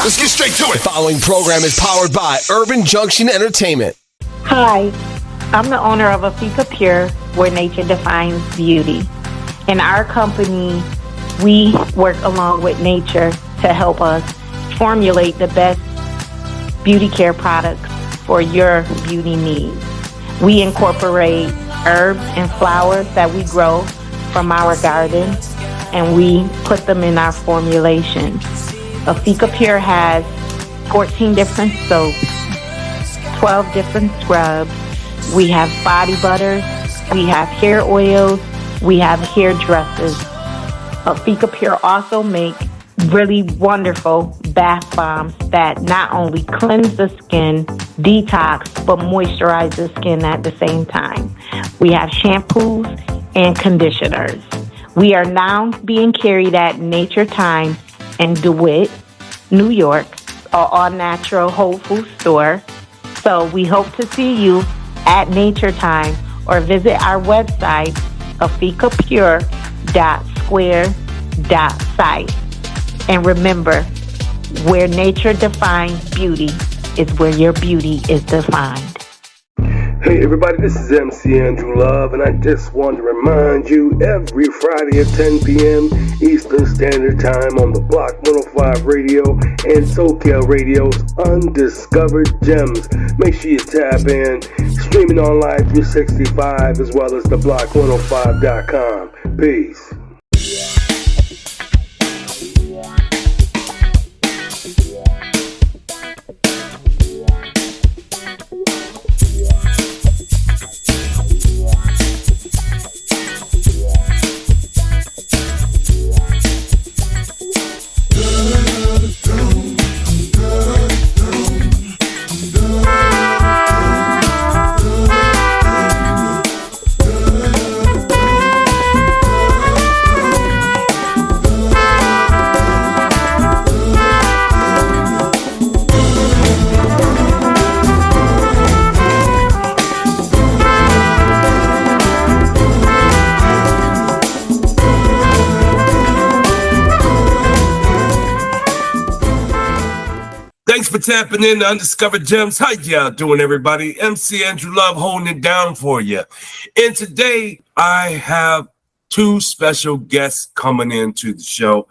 Let's get straight to it. The following program is powered by Urban Junction Entertainment. Hi, I'm the owner of Afika Pure, where nature defines beauty. In our company, we work along with nature to help us formulate the best beauty care products for your beauty needs. We incorporate herbs and flowers that we grow from our garden, and we put them in our formulation. Afika Pure has 14 different soaps, 12 different scrubs. We have body butters, we have hair oils, we have hair dresses. Afika Pure also make really wonderful bath bombs that not only cleanse the skin, detox, but moisturize the skin at the same time. We have shampoos and conditioners. We are now being carried at Nature Time in DeWitt, New York, our all-natural Whole Food store. So we hope to see you at Nature Time or visit our website, afikapure.square.site. And remember, where nature defines beauty is where your beauty is defined. Hey everybody, this is MC Andrew Love, and I just want to remind you every Friday at 10 p.m. Eastern Standard Time on the Block 105 Radio and SoCal Radio's Undiscovered Gems. Make sure you tap in, streaming online 365 as well as the block105.com. Peace. Thanks for tapping in to Undiscovered Gems. How y'all doing, everybody? MC Andrew Love holding it down for you. And today I have two special guests coming into the show.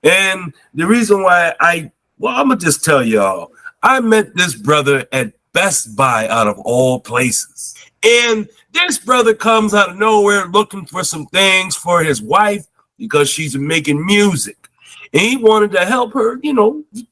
And the reason why I'm going to just tell y'all, I met this brother at Best Buy out of all places. And this brother comes out of nowhere looking for some things for his wife because she's making music. And he wanted to help her,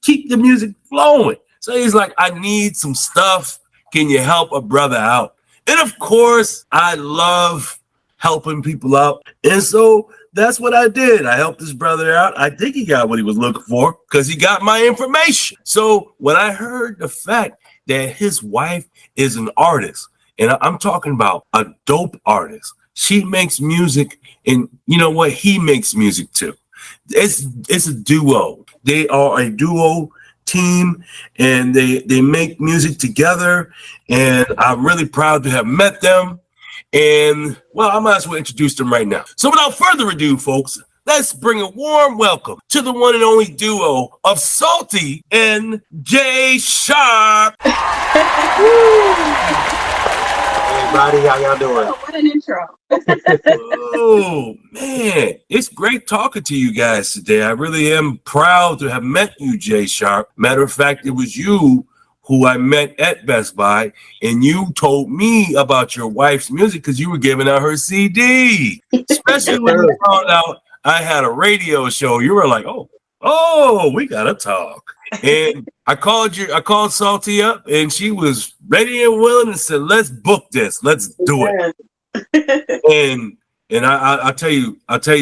keep the music flowing. So he's like, I need some stuff. Can you help a brother out? And of course, I love helping people out. And so that's what I did. I helped this brother out. I think he got what he was looking for because he got my information. So when I heard the fact that his wife is an artist, and I'm talking about a dope artist, she makes music, and you know what? He makes music too. It's a duo. They are a duo team, and they make music together, and I'm really proud to have met them. And well, I might as well introduce them right now. So without further ado, folks, let's bring a warm welcome to the one and only duo of Psalt-E and Jay Sharp. Hey, buddy, how y'all doing? Oh, what an intro. Oh, man. It's great talking to you guys today. I really am proud to have met you, Jay Sharp. Matter of fact, it was you who I met at Best Buy, and you told me about your wife's music because you were giving out her CD. Especially when you found out I had a radio show. You were like, oh, we got to talk. And I called Psalt-E up, and she was ready and willing and said, let's book this. Let's do it. And I'll tell you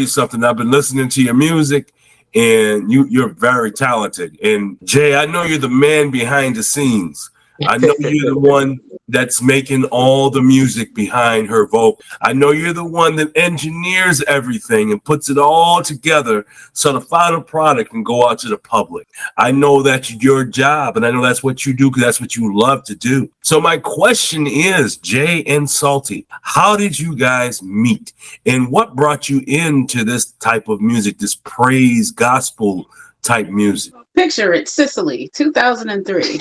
something. I've been listening to your music, and you're very talented. And Jay, I know you're the man behind the scenes. I know you're the one that's making all the music behind her vocal. I know you're the one that engineers everything and puts it all together so the final product can go out to the public. I know that's your job, and I know that's what you do because that's what you love to do. So my question is, Jay and Psalt-E, how did you guys meet? And what brought you into this type of music, this praise gospel type music? Picture it, Sicily, 2003.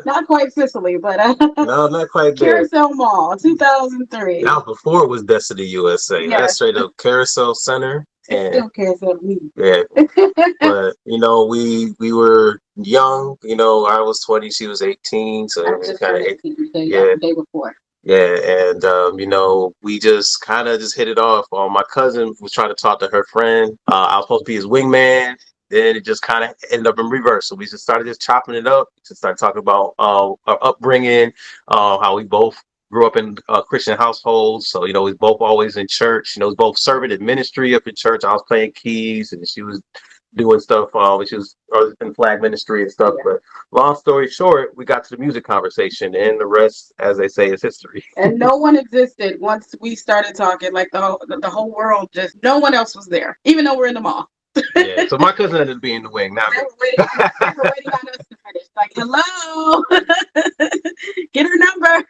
Not quite Sicily, but No, not quite there. Carousel Mall, 2003. Now before it was Destiny USA. Yes. That's straight up Carousel Center. It still Carousel me. Yeah. But we were young, I was 20, she was 18, so it was kind of the day before. Yeah, and we just kind of just hit it off. My cousin was trying to talk to her friend. I was supposed to be his wingman. Then it just kind of ended up in reverse. So we just started just chopping it up. Just started talking about our upbringing, how we both grew up in Christian households. So, we both always in church. We both serving in ministry up in church. I was playing keys and she was doing stuff. She was in flag ministry and stuff. Yeah. But long story short, we got to the music conversation and the rest, as they say, is history. And no one existed once we started talking. Like the whole world, just no one else was there, even though we're in the mall. Yeah, so my cousin ended up being in the wing. Now they were waiting on us to finish. Like, hello, get her number.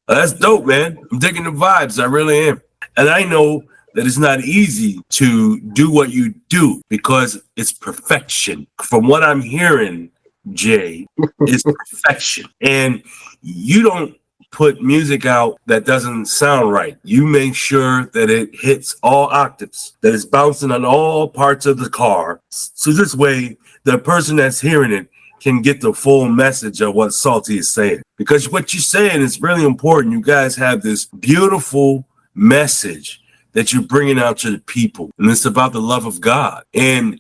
That's dope, man. I'm digging the vibes. I really am. And I know that it's not easy to do what you do because it's perfection. From what I'm hearing, Jay, it's perfection. And you don't put music out that doesn't sound right. You make sure that it hits all octaves, that it's bouncing on all parts of the car. So this way, the person that's hearing it can get the full message of what Psalt-E is saying. Because what you're saying is really important. You guys have this beautiful message that you're bringing out to the people. And it's about the love of God and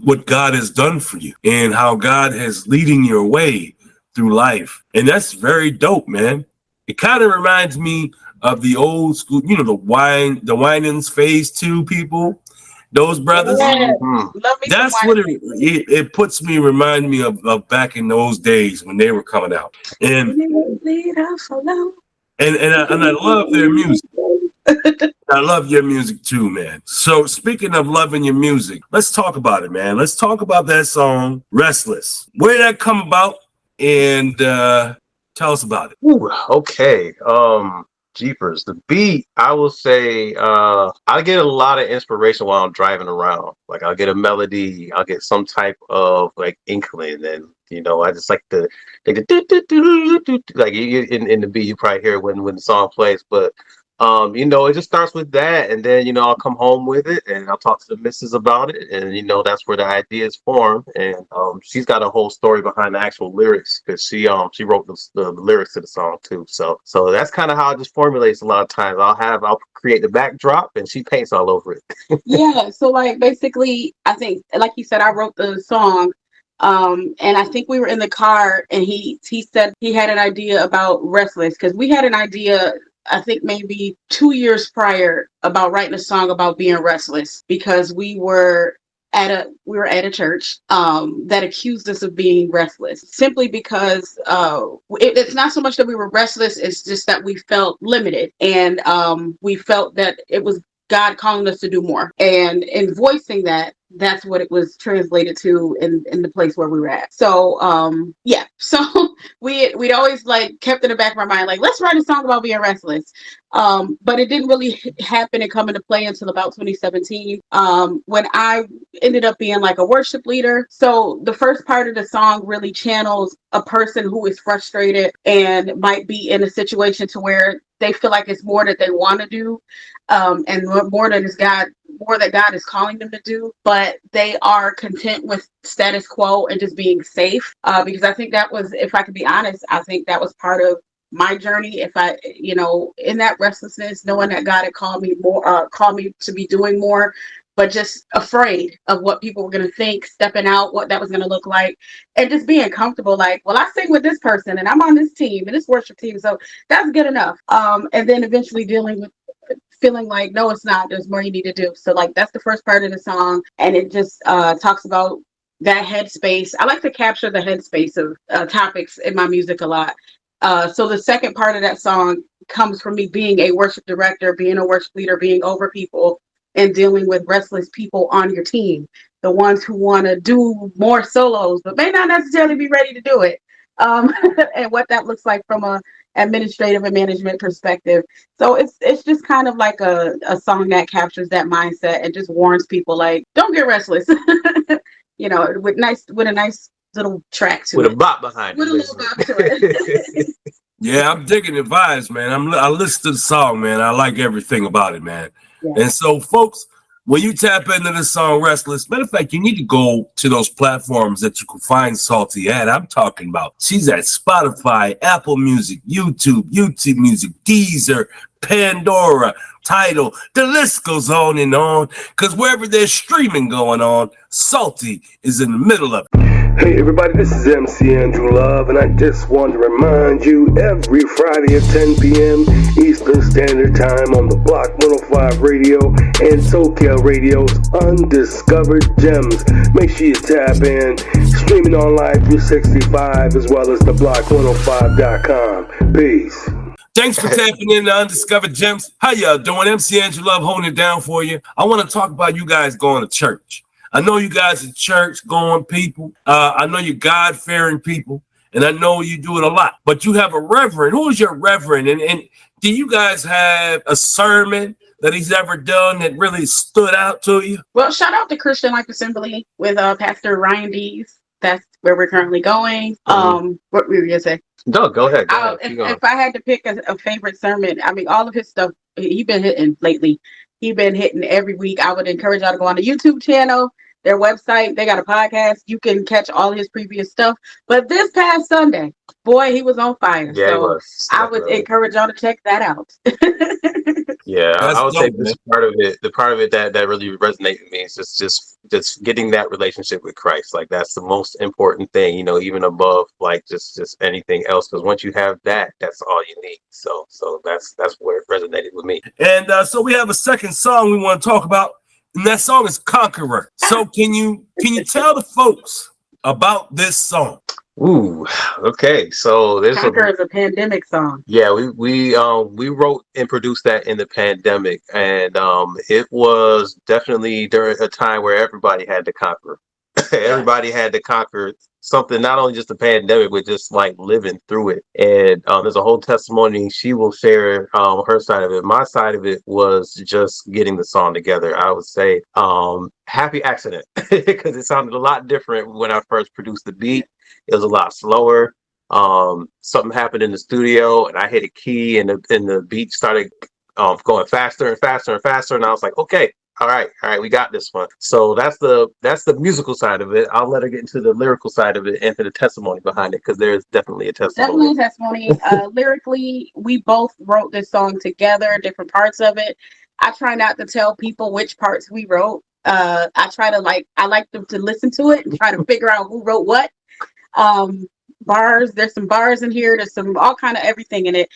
what God has done for you and how God has leading your way through life. And that's very dope, man. It kind of reminds me of the old school, the Winans Phase 2 people, those brothers. Yeah. Mm-hmm. That's what it puts me, remind me of back in those days when they were coming out. And I love their music. I love your music too, man. So speaking of loving your music, let's talk about it, man. Let's talk about that song, Restless. Where did that come about? And tell us about it. Ooh, okay. Jeepers. The beat, I will say, I get a lot of inspiration while I'm driving around. Like I'll get a melody, I'll get some type of like inkling, and I just like the like in the beat. You probably hear it when the song plays, but it just starts with that, and then I'll come home with it and I'll talk to the missus about it, and that's where the ideas form. And she's got a whole story behind the actual lyrics because she wrote the lyrics to the song too. So that's kind of how it just formulates a lot of times. I'll create the backdrop and she paints all over it. Yeah, so like basically I think like you said, I wrote the song. And I think we were in the car and he said he had an idea about Restless because we had an idea I think maybe 2 years prior about writing a song about being restless because we were at a church that accused us of being restless simply because it's not so much that we were restless, it's just that we felt limited and we felt that it was God calling us to do more, and in voicing that's what it was translated to in the place where we were at. So so we'd always like kept in the back of our mind like, let's write a song about being restless, but it didn't really happen and come into play until about 2017 when I ended up being like a worship leader. So the first part of the song really channels a person who is frustrated and might be in a situation to where they feel like it's more that they want to do, and more that God is calling them to do, but they are content with status quo and just being safe. Because I think that was, if I could be honest, I think that was part of my journey. If I, in that restlessness, knowing that God had called me to be doing more, but just afraid of what people were going to think, stepping out, what that was going to look like, and just being comfortable. Like, well, I sing with this person and I'm on this team and this worship team, so that's good enough. And then eventually dealing with feeling like, no, it's not. There's more you need to do. So like, that's the first part of the song. And it just talks about that headspace. I like to capture the headspace of topics in my music a lot. So the second part of that song comes from me being a worship director, being a worship leader, being over people, and dealing with restless people on your team, the ones who want to do more solos, but may not necessarily be ready to do it. And what that looks like from administrative and management perspective. So it's just kind of like a song that captures that mindset and just warns people like, don't get restless. You know, with a nice little track to it. With a bop behind it. With a little bop to it. Yeah, I'm digging the vibes, man. I listen to the song, man. I like everything about it, man. Yeah. And so, folks, when you tap into the song Restless, matter of fact, you need to go to those platforms that you can find Psalt-E at. I'm talking about. She's at Spotify, Apple Music, YouTube Music, Deezer, Pandora, Tidal. The list goes on and on. Because wherever there's streaming going on, Psalt-E is in the middle of it. Hey everybody, this is MC Andrew Love, and I just want to remind you every Friday at 10 p.m. Eastern Standard Time on the Block 105 Radio and SoCal Radio's Undiscovered Gemz. Make sure you tap in, streaming on Live 365 as well as the block105.com. Peace. Thanks for tapping in to Undiscovered Gemz. How y'all doing? MC Andrew Love holding it down for you. I want to talk about you guys going to church. I know you guys are church-going people. I know you're God-fearing people, and I know you do it a lot. But you have a reverend. Who is your reverend? And do you guys have a sermon that he's ever done that really stood out to you? Well, shout out to Christian Life Assembly with Pastor Ryan Dees. That's where we're currently going. What were you going to say? No, go ahead. If I had to pick a favorite sermon, I mean, all of his stuff, he's been hitting lately. He's been hitting every week. I would encourage y'all to go on the YouTube channel, their website. They got a podcast. You can catch all his previous stuff. But this past Sunday, boy, he was on fire. Yeah, so he was. I would encourage y'all to check that out. Yeah, That's I would say dope, this part of it, the part of it that really resonated with me is just getting that relationship with Christ. Like that's the most important thing, you know, even above like just anything else. Because once you have that, that's all you need. So that's where it resonated with me. And so we have a second song we want to talk about, and that song is Conqueror. So can you tell the folks about this song? Ooh, okay. So there's Conquer is a pandemic song. Yeah, we wrote and produced that in the pandemic, and it was definitely during a time where everybody had to conquer. Everybody had to conquer something, not only just the pandemic, but just like living through it. And there's a whole testimony she will share her side of it. My side of it was just getting the song together. I would say happy accident because it sounded a lot different when I first produced the beat. It was a lot slower. Something happened in the studio, and I hit a key, and the beat started going faster and faster and faster. And I was like, okay, all right, we got this one. So that's the musical side of it. I'll let her get into the lyrical side of it and to the testimony behind it, because there's definitely a testimony. Definitely a testimony. Lyrically, we both wrote this song together, different parts of it. I try not to tell people which parts we wrote. I like them to listen to it and try to figure out who wrote what. Bars, there's some bars in here, there's some all kind of everything in it.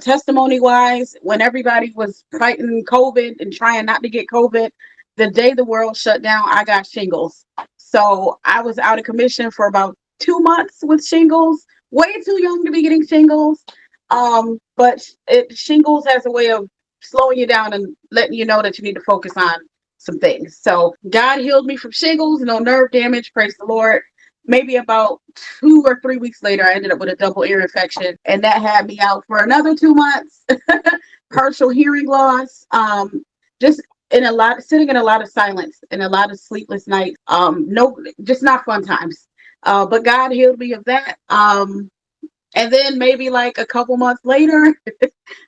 Testimony wise, when everybody was fighting COVID and trying not to get COVID, the day the world shut down, I got shingles. So I was out of commission for about 2 months with shingles, way too young to be getting shingles. But shingles has a way of slowing you down and letting you know that you need to focus on some things. So God healed me from shingles, no nerve damage, praise the Lord. Maybe about 2 or 3 weeks later, I ended up with a double ear infection, and that had me out for another 2 months. Partial hearing loss, just sitting in a lot of silence and a lot of sleepless nights. Just not fun times. But God healed me of that. And then maybe like a couple months later,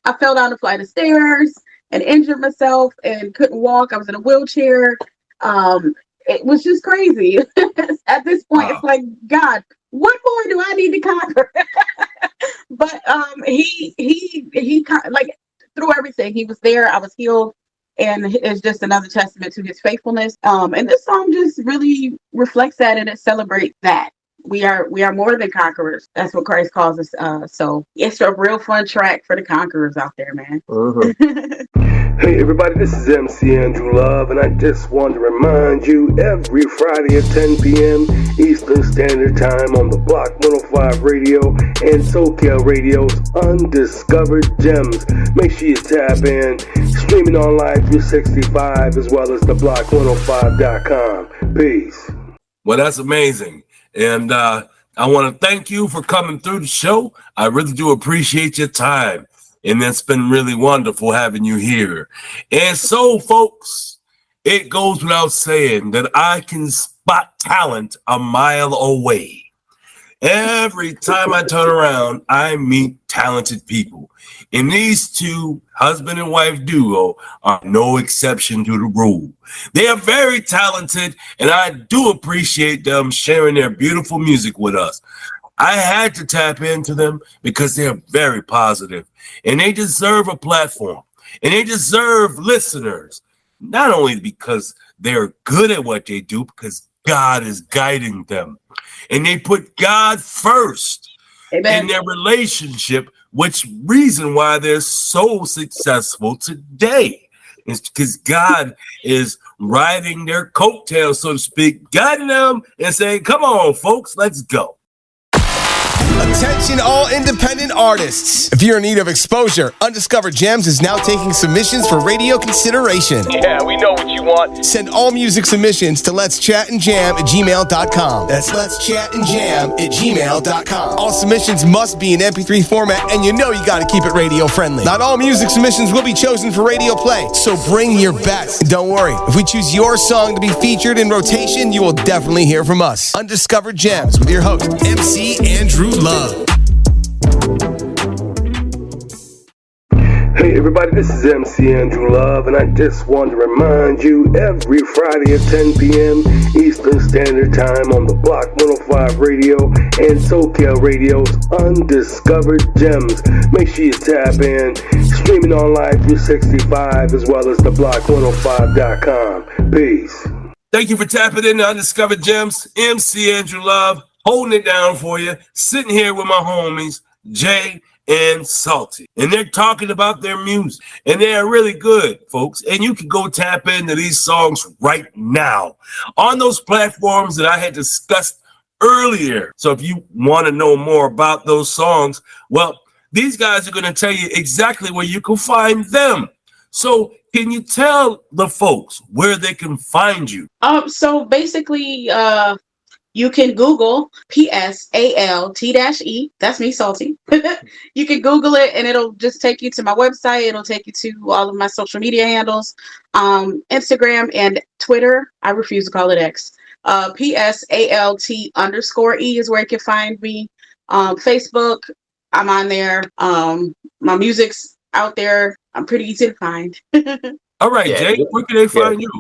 I fell down a flight of stairs and injured myself and couldn't walk. I was in a wheelchair. It was just crazy. At this point, It's like, God, what more do I need to conquer? But he like through everything, he was there. I was healed, and it's just another testament to his faithfulness. And this song just really reflects that, and it celebrates that. We are more than conquerors. That's what Christ calls us. So it's a real fun track for the conquerors out there, man. Hey everybody, this is MC Andrew Love, and I just want to remind you every Friday at 10 p.m. Eastern Standard Time on the Block 105 Radio and SoCal Radio's Undiscovered Gemz. Make sure you tap in, streaming on Live 365 as well as the block105.com. Peace. Well, that's amazing. And I want to thank you for coming through the show. I really do appreciate your time. And it's been really wonderful having you here. And so, folks, it goes without saying that I can spot talent a mile away. Every time I turn around, I meet talented people. And these two, husband and wife duo, are no exception to the rule. They are very talented, and I do appreciate them sharing their beautiful music with us. I had to tap into them because they're very positive, and they deserve a platform, and they deserve listeners, not only because they're good at what they do, because God is guiding them. And they put God first. Amen. In their relationship, which reason why they're so successful today is because God is riding their coattails, so to speak, guiding them and saying, come on, folks, let's go. Attention all independent artists. If you're in need of exposure, Undiscovered Gemz is now taking submissions for radio consideration. Yeah, we know what you want. Send all music submissions to letschatandjam@gmail.com. That's letschatandjam@gmail.com. All submissions must be in MP3 format, and you know you gotta keep it radio friendly. Not all music submissions will be chosen for radio play, so bring your best. And don't worry, if we choose your song to be featured in rotation, you will definitely hear from us. Undiscovered Gemz with your host, MC Andrew Love. Hey everybody, this is MC Andrew Love, and I just want to remind you every Friday at 10 p.m. Eastern Standard Time on the Block 105 Radio and SoCal Radio's Undiscovered Gemz. Make sure you tap in, streaming on Live 365 as well as the block105.com. Peace. Thank you for tapping in to Undiscovered Gemz. MC Andrew Love, holding it down for you, sitting here with my homies, Jay and Psalt-E. And they're talking about their music. And they are really good, folks. And you can go tap into these songs right now on those platforms that I had discussed earlier. So if you want to know more about those songs, well, these guys are going to tell you exactly where you can find them. So can you tell the folks where they can find you? So basically, you can Google Psalt-E. That's me, Psalt-E. You can Google it and it'll just take you to my website. It'll take you to all of my social media handles, Instagram and Twitter. I refuse to call it X. Psalt_E is where you can find me. Facebook, I'm on there. My music's out there. I'm pretty easy to find. All right, Jay, where can they find you?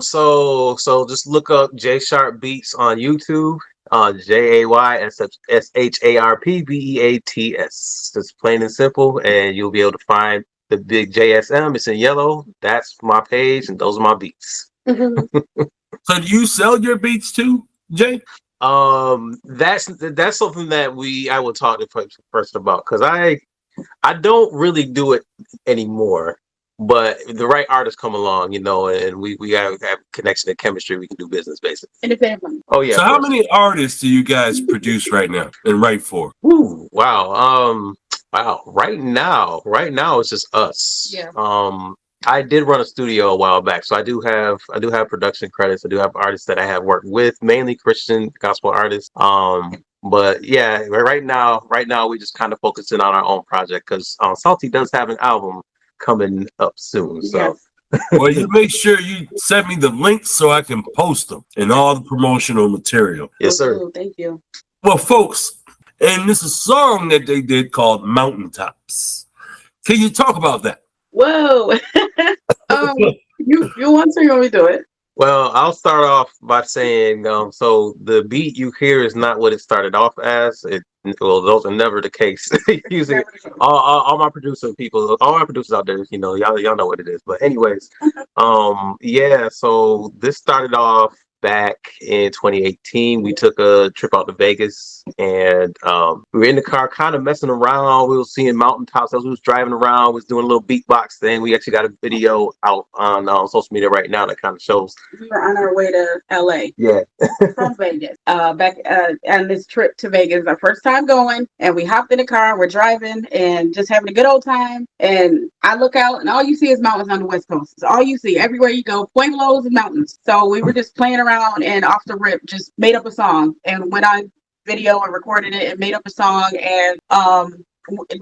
So just look up J Sharp Beats on YouTube, JAYSHARPBEATS. It's plain and simple, and you'll be able to find the big JSM. It's in yellow. That's my page, and those are my beats. So do you sell your beats too, Jay? That's something that I will talk to first about, because I don't really do it anymore. But if the right artists come along, and we have connection and chemistry, we can do business basically. And the family. Oh yeah. So how many artists do you guys produce right now and write for? Ooh, wow. Right now it's just us. Yeah. I did run a studio a while back, so I do have production credits. I do have artists that I have worked with, mainly Christian gospel artists. But yeah, right now we just kind of focusing on our own project, because Psalt-E does have an album coming up soon. So yes. Well, you make sure you send me the links so I can post them and all the promotional material. Yes, sir. Thank you. Well, folks, and this is a song that they did called Mountaintops. Can you talk about that? Whoa. You want to, or you want me to do it? Well, I'll start off by saying, so the beat you hear is not what it started off as. Those are never the case. Using all my producer people, all my producers out there, y'all know what it is. But anyways, so this started off back in 2018. We took a trip out to Vegas, and we were in the car kind of messing around. We were seeing mountaintops as we was driving around. We was doing a little beatbox thing. We actually got a video out on social media right now that kind of shows. We were on our way to LA. Yeah. From Vegas. Back on this trip to Vegas, our first time going, and we hopped in the car, we're driving and just having a good old time. And I look out and all you see is mountains on the West Coast. It's all you see. Everywhere you go, pueblos and mountains. So we were just playing around and off the rip just made up a song and went on video and recorded it and made up a song. And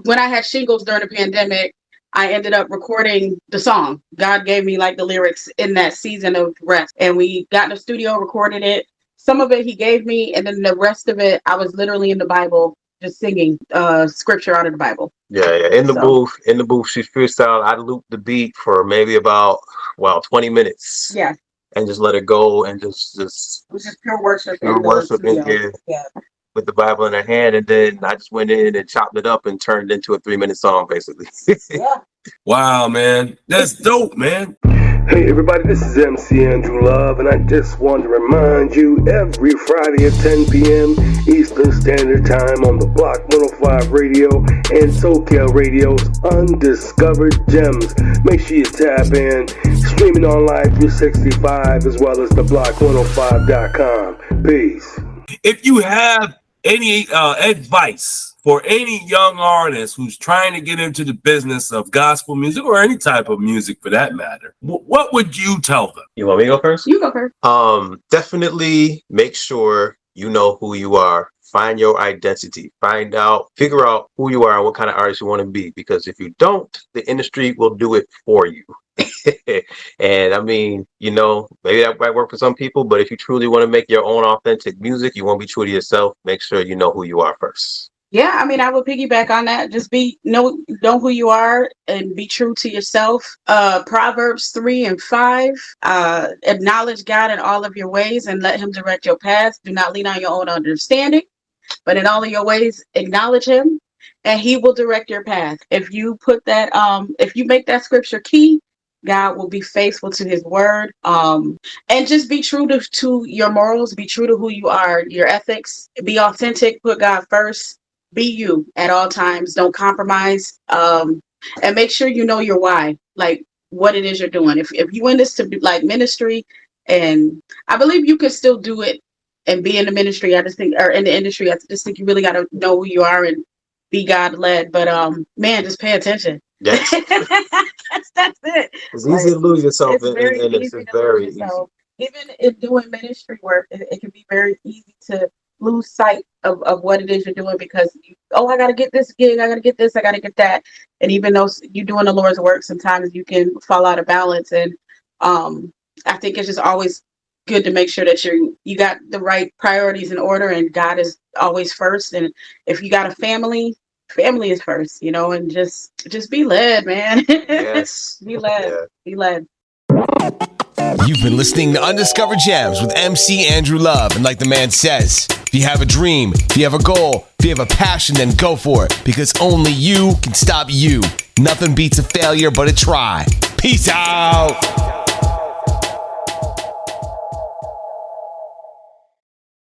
when I had shingles during the pandemic, I ended up recording the song. God gave me like the lyrics in that season of rest. And we got in the studio, recorded it. Some of it he gave me, and then the rest of it, I was literally in the Bible, just singing scripture out of the Bible. Yeah. In the booth, she freestyled. I looped the beat for maybe about 20 minutes. Yeah. And just let it go, and just it was just pure worship. Pure worship in here. Yeah. With the Bible in her hand, and then I just went in and chopped it up and turned it into a 3-minute song, basically. Yeah. Wow, man, that's dope, man. Hey everybody, this is MC Andrew Love, and I just want to remind you every Friday at 10 p.m. Eastern Standard Time on the Block 105 Radio and SoCal Radio's Undiscovered Gems. Make sure you tap in, streaming on Live 365 as well as the block105.com. Peace. If you have any advice for any young artist who's trying to get into the business of gospel music or any type of music for that matter, what would you tell them? You want me to go first? You go first. Definitely make sure you know who you are. Find your identity. Figure out who you are and what kind of artist you want to be. Because if you don't, the industry will do it for you. And I mean, maybe that might work for some people, but if you truly want to make your own authentic music, you want to be true to yourself, make sure you know who you are first. Yeah, I mean, I would piggyback on that. Just know who you are and be true to yourself. Proverbs 3:5. Acknowledge God in all of your ways and let him direct your path. Do not lean on your own understanding, but in all of your ways, acknowledge him and he will direct your path. If you put that, if you make that scripture key, God will be faithful to his word. And just be true to your morals, be true to who you are, your ethics, be authentic, put God first. Be you at all times. Don't compromise. And make sure you know your why, like what it is you're doing. If you in this to be like ministry, and I believe you can still do it and be in the ministry. I just think, or in the industry, I just think you really got to know who you are and be God led. But man, just pay attention. Yes. That's it. It's easy to lose yourself, and it's very easy. Even in doing ministry work, it can be very easy to lose sight of what it is you're doing because I got to get this gig, I got to get this, I got to get that. And even though you're doing the Lord's work, sometimes you can fall out of balance. And I think it's just always good to make sure that you got the right priorities in order and God is always first. And if you got a family is first, and just be led, man. Yes. Be led. Yeah. Be led. You've been listening to Undiscovered Gems with MC Andrew Love. And like the man says, if you have a dream, if you have a goal, if you have a passion, then go for it. Because only you can stop you. Nothing beats a failure but a try. Peace out.